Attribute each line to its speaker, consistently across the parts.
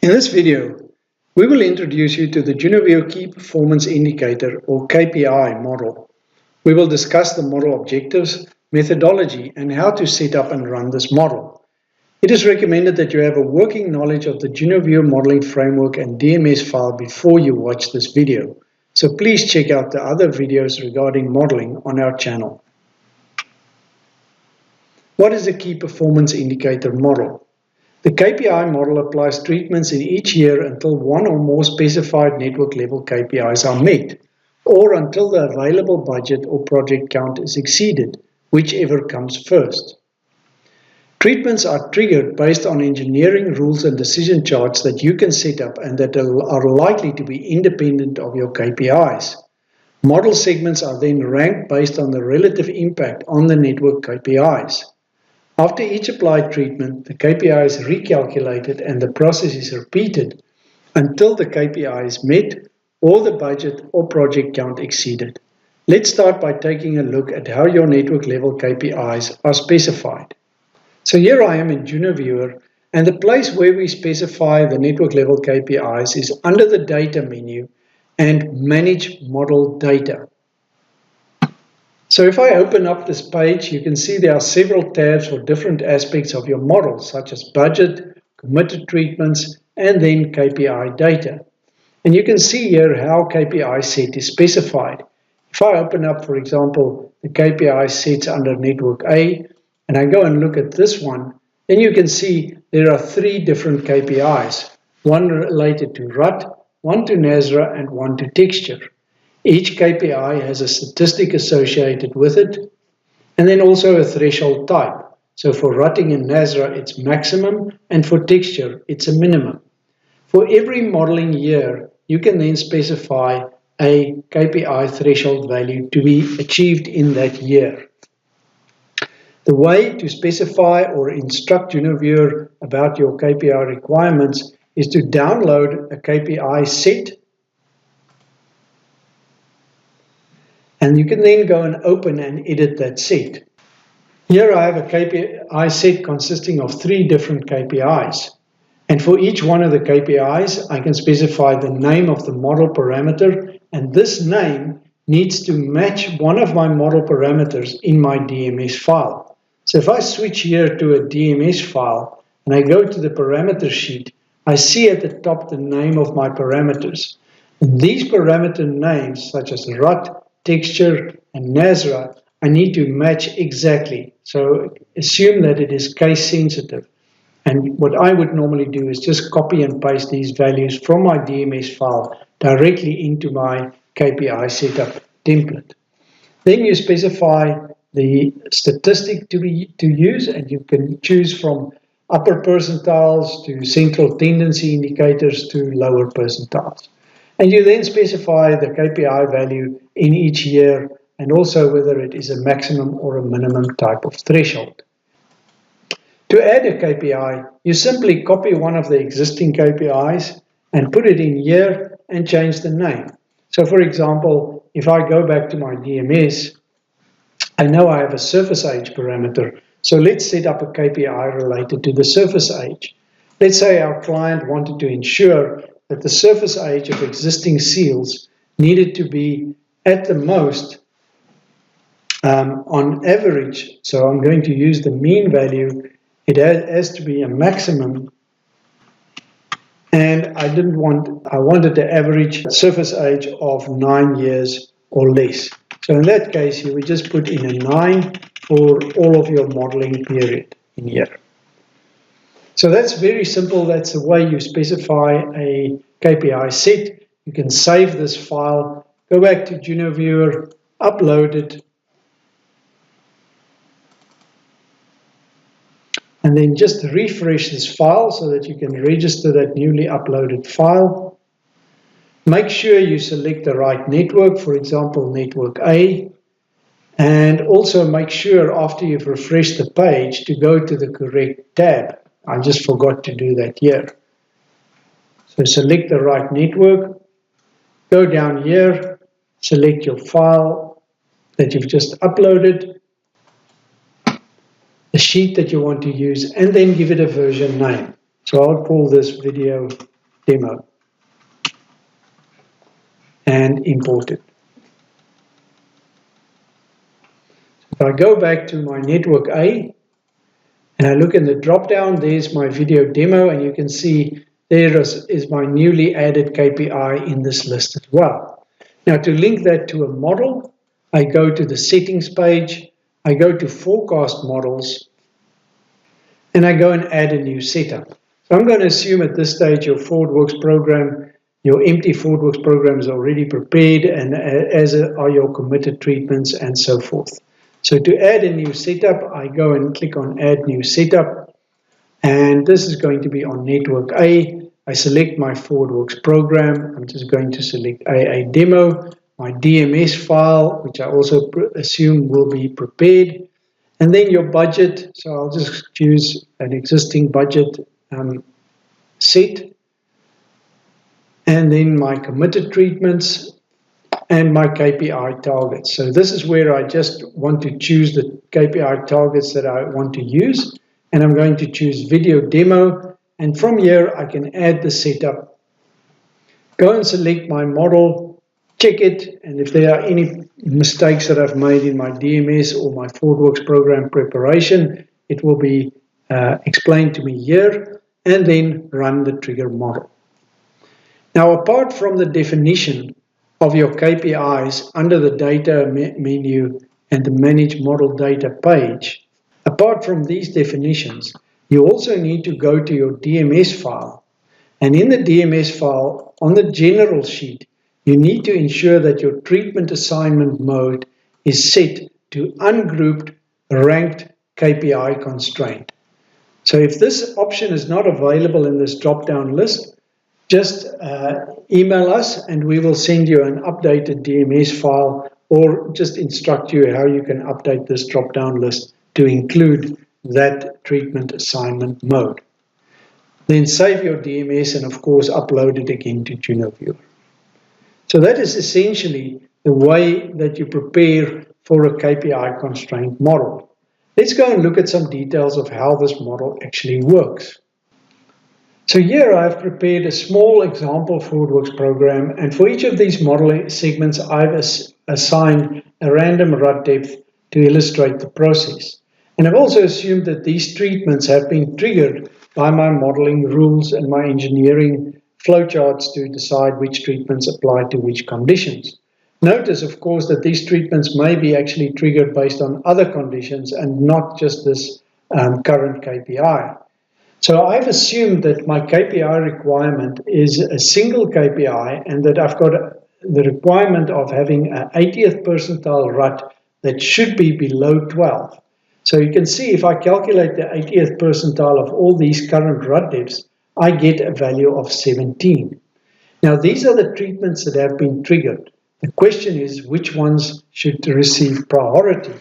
Speaker 1: In this video, we will introduce you to the JunoViewer Key Performance Indicator or KPI model. We will discuss the model objectives, methodology, and how to set up and run this model. It is recommended that you have a working knowledge of the JunoViewer modeling framework and DMS file before you watch this video. So please check out the other videos regarding modeling on our channel. What is a Key Performance Indicator model? The KPI model applies treatments in each year until one or more specified network level KPIs are met, or until the available budget or project count is exceeded, whichever comes first. Treatments are triggered based on engineering rules and decision charts that you can set up and that are likely to be independent of your KPIs. Model segments are then ranked based on the relative impact on the network KPIs. After each applied treatment, the KPI is recalculated and the process is repeated until the KPI is met or the budget or project count exceeded. Let's start by taking a look at how your network level KPIs are specified. So here I am in JunoViewer, and the place where we specify the network level KPIs is under the Data menu and Manage Model Data. So if I open up this page, you can see there are several tabs for different aspects of your model, such as budget, committed treatments, and then KPI data. And you can see here how KPI set is specified. If I open up, for example, the KPI sets under Network A, and I go and look at this one, then you can see there are three different KPIs, one related to RUT, one to NASRA, and one to texture. Each KPI has a statistic associated with it, and then also a threshold type. So for rutting and NASRA, it's maximum, and for texture, it's a minimum. For every modeling year, you can then specify a KPI threshold value to be achieved in that year. The way to specify or instruct JunoViewer about your KPI requirements is to download a KPI set. And you can then go and open and edit that set. Here I have a KPI set consisting of three different KPIs. And for each one of the KPIs, I can specify the name of the model parameter, and this name needs to match one of my model parameters in my DMS file. So if I switch here to a DMS file and I go to the parameter sheet, I see at the top the name of my parameters. And these parameter names, such as RUT, texture, and NASRA, I need to match exactly. So assume that it is case sensitive. And what I would normally do is just copy and paste these values from my DMS file directly into my KPI setup template. Then you specify the statistic to use, and you can choose from upper percentiles to central tendency indicators to lower percentiles. And you then specify the KPI value in each year and also whether it is a maximum or a minimum type of threshold. To add a KPI, you simply copy one of the existing KPIs and put it in year and change the name. So for example, if I go back to my DMS, I know I have a surface age parameter. So let's set up a KPI related to the surface age. Let's say our client wanted to ensure that the surface age of existing seals needed to be at the most on average. So I'm going to use the mean value. It has to be a maximum, and I wanted the average surface age of 9 years or less. So in that case, you would just put in a 9 for all of your modeling period in year. So that's very simple. That's the way you specify a KPI set. You can save this file, go back to JunoViewer, upload it, and then just refresh this file so that you can register that newly uploaded file. Make sure you select the right network, for example, Network A, and also make sure after you've refreshed the page to go to the correct tab. I just forgot to do that here. So select the right network, go down here, select your file that you've just uploaded, the sheet that you want to use, and then give it a version name. So I'll call this video demo and import it. If I go back to my network A and I look in the drop down, there's my video demo, and you can see there is my newly added KPI in this list as well. Now, to link that to a model, I go to the settings page, I go to forecast models, and I go and add a new setup. So I'm going to assume at this stage your ThoughtWorks program, your empty ThoughtWorks program is already prepared, and as are your committed treatments and so forth. So to add a new setup, I go and click on Add New Setup, and this is going to be on Network A. I select my ThoughtWorks program. I'm just going to select AA Demo, my DMS file, which I also assume will be prepared, and then your budget. So I'll just choose an existing budget set, and then my committed treatments, and my KPI targets. So this is where I just want to choose the KPI targets that I want to use, and I'm going to choose video demo, and from here I can add the setup, go and select my model, check it, and if there are any mistakes that I've made in my DMS or my ThoughtWorks program preparation, it will be explained to me here, and then run the trigger model. Now, apart from the definition of your KPIs under the data menu and the manage model data page, apart from these definitions, you also need to go to your DMS file. And in the DMS file, on the general sheet, you need to ensure that your treatment assignment mode is set to ungrouped ranked KPI constraint. So if this option is not available in this drop-down list, just email us and we will send you an updated DMS file, or just instruct you how you can update this drop-down list to include that treatment assignment mode. Then save your DMS and of course upload it again to JunoViewer. So that is essentially the way that you prepare for a KPI constraint model. Let's go and look at some details of how this model actually works. So here I've prepared a small example ThoughtWorks program, and for each of these modeling segments I've assigned a random RUT depth to illustrate the process. And I've also assumed that these treatments have been triggered by my modeling rules and my engineering flowcharts to decide which treatments apply to which conditions. Notice, of course, that these treatments may be actually triggered based on other conditions and not just this current KPI. So I've assumed that my KPI requirement is a single KPI, and that I've got the requirement of having an 80th percentile RUT that should be below 12. So you can see if I calculate the 80th percentile of all these current RUT depths, I get a value of 17. Now these are the treatments that have been triggered. The question is which ones should receive priority.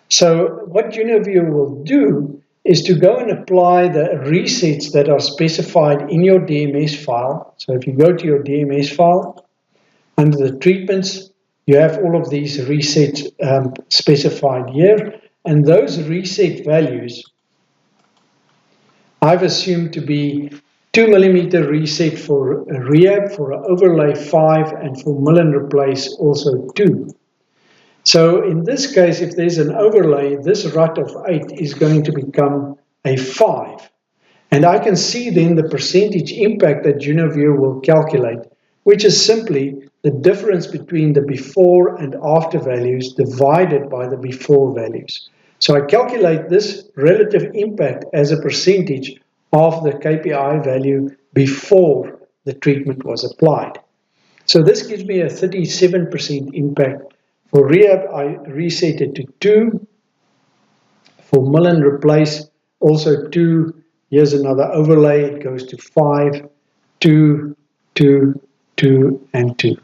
Speaker 1: So what JunoViewer will do is to go and apply the resets that are specified in your DMS file. So if you go to your DMS file, under the treatments, you have all of these resets specified here. And those reset values, I've assumed to be 2 mm reset for a rehab, for an overlay 5, and for mill and replace also 2. So in this case, if there's an overlay, this RUT of 8 is going to become a 5. And I can see then the percentage impact that JunoViewer will calculate, which is simply the difference between the before and after values divided by the before values. So I calculate this relative impact as a percentage of the KPI value before the treatment was applied. So this gives me a 37% impact. For rehab, I reset it to 2. For mill and replace, also 2. Here's another overlay. It goes to 5, 2, 2, 2, and 2.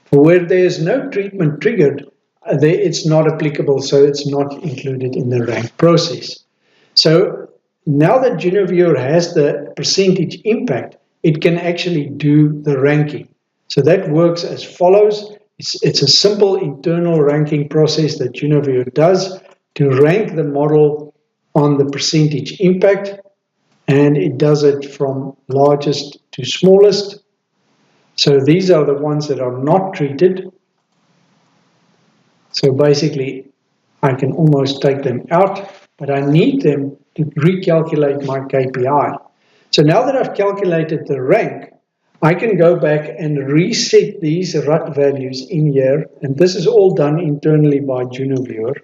Speaker 1: For where there is no treatment triggered, it's not applicable, so it's not included in the rank process. So now that JunoViewer has the percentage impact, it can actually do the ranking. So that works as follows. It's a simple internal ranking process that JunoViewer does to rank the model on the percentage impact, and it does it from largest to smallest. So these are the ones that are not treated. So basically, I can almost take them out, but I need them to recalculate my KPI. So now that I've calculated the rank, I can go back and reset these RUT values in here, and this is all done internally by JunoViewer.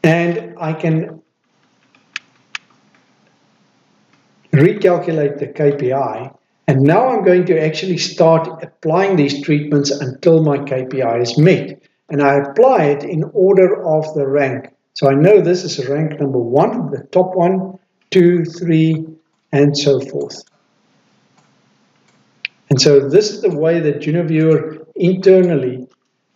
Speaker 1: And I can recalculate the KPI, and now I'm going to actually start applying these treatments until my KPI is met. And I apply it in order of the rank. So I know this is rank number 1, the top one, 2, 3, and so forth. And so this is the way that JunoViewer internally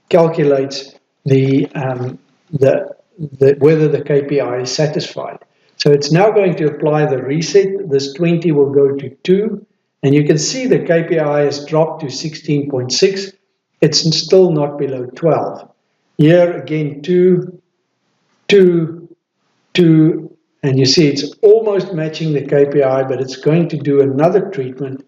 Speaker 1: calculates whether the KPI is satisfied. So it's now going to apply the reset. This 20 will go to 2. And you can see the KPI has dropped to 16.6. It's still not below 12. Here again, 2, 2, 2. And you see it's almost matching the KPI, but it's going to do another treatment.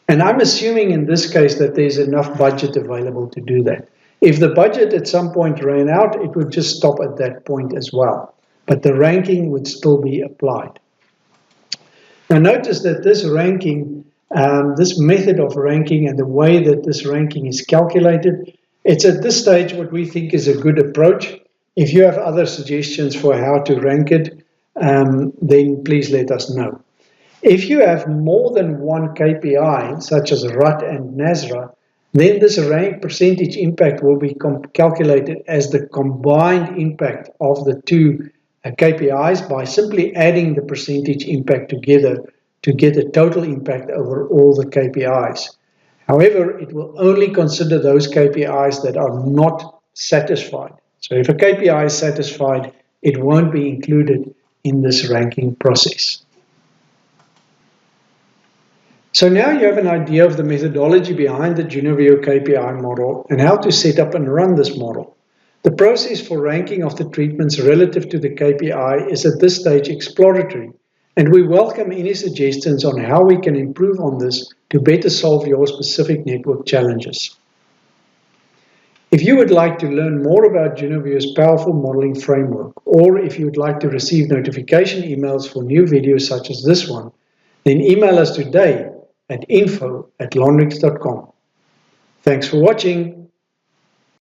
Speaker 1: And I'm assuming in this case that there's enough budget available to do that. If the budget at some point ran out, it would just stop at that point as well. But the ranking would still be applied. Now notice that this ranking, this method of ranking and the way that this ranking is calculated, it's at this stage what we think is a good approach. If you have other suggestions for how to rank it, then please let us know. If you have more than one KPI, such as RUT and NASRA, then this rank percentage impact will be calculated as the combined impact of the two KPIs by simply adding the percentage impact together to get a total impact over all the KPIs. However, it will only consider those KPIs that are not satisfied. So if a KPI is satisfied, it won't be included in this ranking process. So now you have an idea of the methodology behind the JunoViewer KPI model and how to set up and run this model. The process for ranking of the treatments relative to the KPI is at this stage exploratory, and we welcome any suggestions on how we can improve on this to better solve your specific network challenges. If you would like to learn more about JunoViewer's powerful modeling framework, or if you would like to receive notification emails for new videos such as this one, then email us today at info@lonrix.com. Thanks for watching.